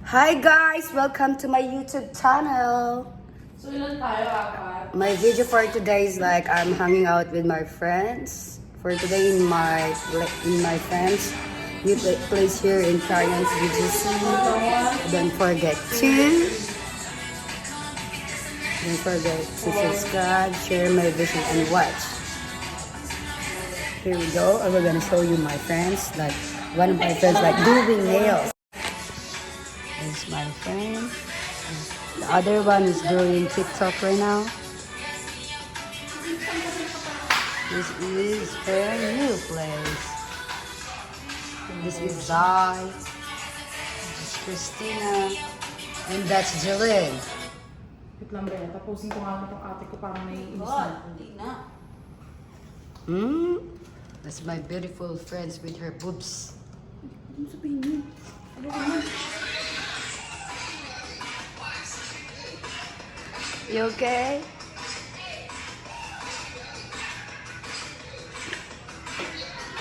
Hi guys! Welcome to my YouTube channel. So ilan tayo, apat? My video for today is like I'm hanging out with my friends. For today in my friends new place here in Trian's BGC. Don't forget to subscribe, share my vision and watch. Here we go. I'm gonna show you my friends. Like one of my friends like doing nails. This is my friend. The other one is doing TikTok right now. This is her new place. This is Zai. This is Christina. And that's Jillian. Wait lang ba yan? Tapusin ko nga itong ate ko para may inis na. Hindi na. That's my beautiful friends with her boobs. Ano sabihin niyo? Ano ka man? You okay?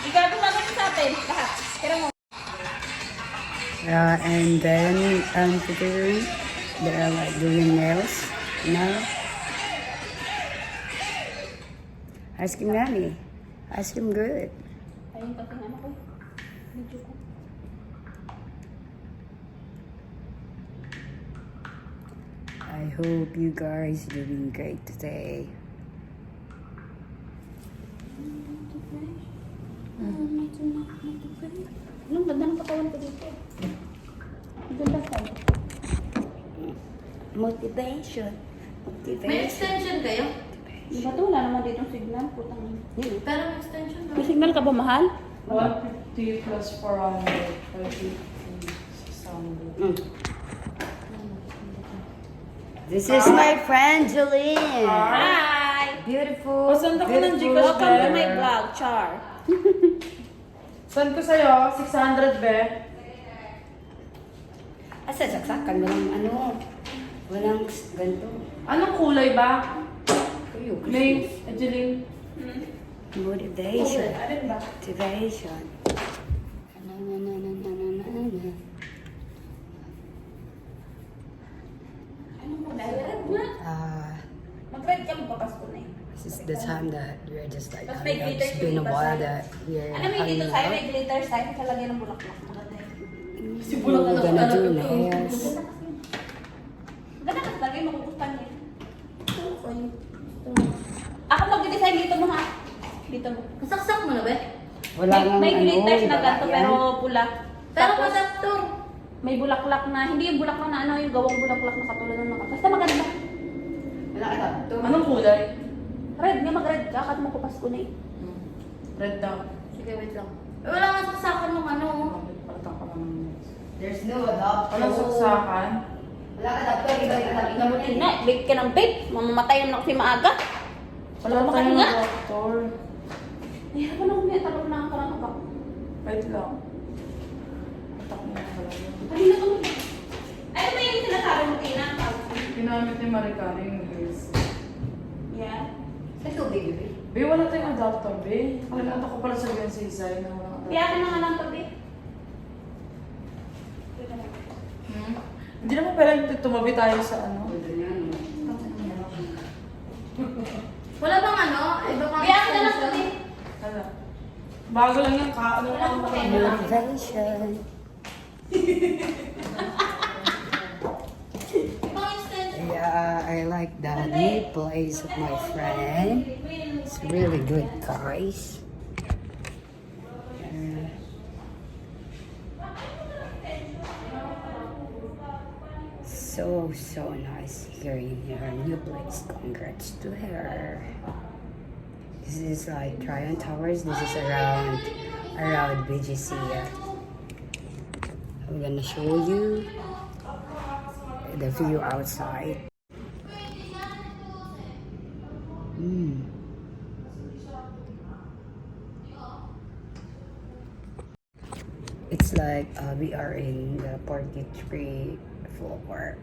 Ikaw ito naman sa atin. Lahat. Kira mo. And then they're like doing nails now. Ice cream nanny. Ice cream good. Ayun kasi ano ko. Medyo ko. I hope you guys doing great today. Anong ganda ng katawan ko dito? Ang ganda ka. Motivation. May extension kayo? Di ba ito? Wala naman dito signal. Putang ina. Pero may extension ba? May signal ka ba, mahal? 150 plus 400, 30, 600. This is my friend Jolene. Hi! Beautiful. Saan ako ng Gcash Welcome to be? my vlog, Char. Saan ko sa'yo? 600 be? Asa saksakan walang ano. Walang ganito. Anong kulay ba? Kayo. May, Angeline. Motivation. Alin ba? Motivation. Ano mo? Red nga. Mag-red ka magpapasko na eh. This is the time that we're just like Tapos hanging may out. glitter It's been a yung iba while side. that we're Ano may hanging dito sa'yo? May out. glitter sa'yo. Kalagyan ng bulaklak. Maganda yun. We're gonna do nails. Ganda ka talaga yung makukustan niya. Ako mag-design dito mo ha. Dito mo. Kasaksak mo na ba? Wala nang May glitters na wala ganito yan. pero pula. Pero Tapos, adaptor. may bulaklak na, hindi yung bulaklak na ano, yung gawang bulaklak na katulad ng mga. Basta maganda. Wala ka daw. Anong kulay? Red nga mag-red ka, kat mo kupas ko na eh. Red daw. Sige, wait lang. Eh, wala nga saksakan ng ano. Palitan ka naman. There's no adapter. Anong saksakan? Wala ka adapter. Hindi na, big ka ng vape. Mamamatay naman ako si maaga. Wala ka makahinga. doktor. Ay, ako na kumaya, talong na ang karang ako. Wait lang. Patak mo yung kalagay. Kanina ko. Ay, ano ba yung sinasabi mo, Tina? Ginamit ni Maricari yung hairs. Yeah. Sa tubig, baby. Be, wala tayong adapter, be. Kalimutan ko pala sabihin sa Isay na walang adapter. Biyakin na nga lang tabi. Hindi naman pala tumabi tayo sa ano. Wala bang ano? Iba pang Biyakin na lang extension? tabi. Hala. Bago lang yung ano lang Motivation. Ibang extension. Yeah, I like the new place of my friend. It's really good, guys. So nice here in her new place. Congrats to her. This is like Tryon Towers. This is around BGC. I'm gonna show you the view outside. It's like we are in the 43 floor.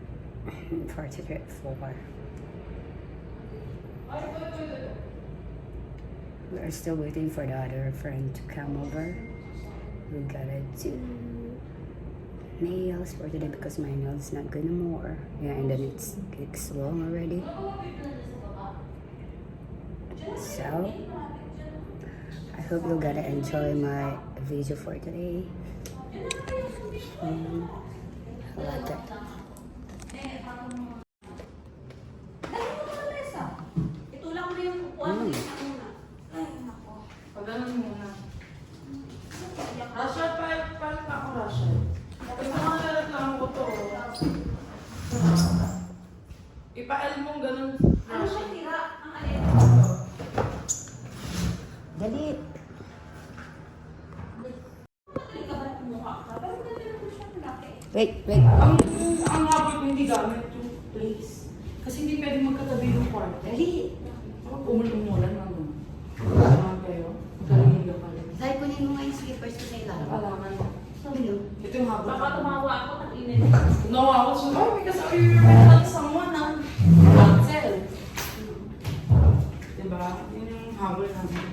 43 floor. We're still waiting for the other friend to come over. We gotta do nails for today because my nails not good anymore. Yeah, and then it's long already. So I hope you're gonna enjoy my video for today. I like it. Itulak mo na yung upuan mo. Pag ganun muna. Rashad, palit na ako, Rashad. Pag nakakalat lang ko to. Ipa-L mong ganun, Ano siya Rashad. tira? Ang alin? Dali. Matuloy ka ba ng mukha ka? Pero maganda naman siya malaki. Wait. Ang habol ko hindi gamit yung place. Kasi hindi pwede magkatabi yung kwarto. Dali. Umulan lang naman. Samahan kayo. Galing ka pala. Dahil kunin mo nga yung slippers ko sa ilalim. Alaman. Ano? Ito yung habol. Baka tumawa ako ng init. Nawa ako siya. Oh, because you remember someone na cancel. Diba? Yun yung habol namin.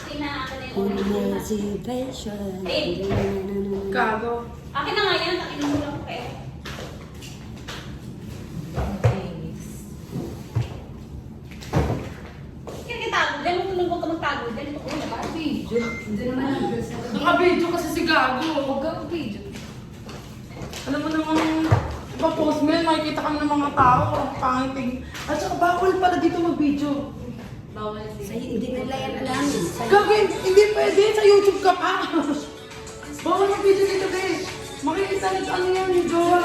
Tingnan natin na yung original. Motivation. Gago. Akin na nga yan. Takinig mo lang ko kayo. Kaya kitago. Dahil mo tulog ka magtago. Dahil ito ko na ba? Video. Hindi naman ang girls na Naka-video kasi si Gago. Huwag kang video. Alam mo namang ipa-post mo yan, makikita ka ng mga tao, ang pangiting. At saka bawal pala dito mag-video. Bawal Sa hindi nila yan alamin. Gagawin, hindi pwede, sa YouTube ka pa. Bawal mag-video dito, be. Makikita nito ano yan, yung jowa.